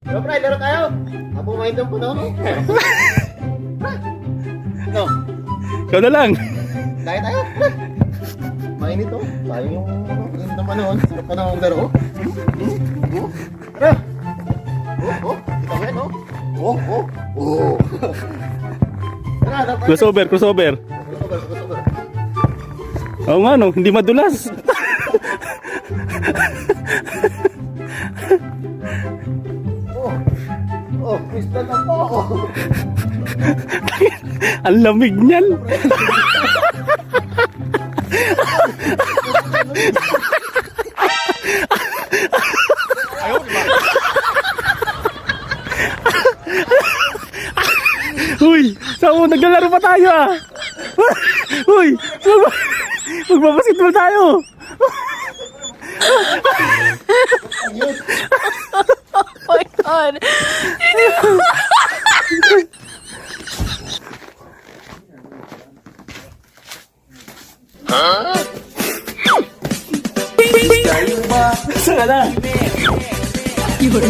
Bro, pre, laro tayo. Abo main doon po na ako. No. Ikaw na lang. Dahil tayo. Mainit to. Tayo yung init ng panahon. Sarap pa ng laro. Tara. Kita mo yan, oh. Tara, tara. Crossover. Crossover. Oo nga no, hindi madulas. Pista na po. Ang lamig niyan. Uy, saan naglalaro pa tayo ah? Uy, magbabasketball tayo. Oh my God. Saan ka na? Yun.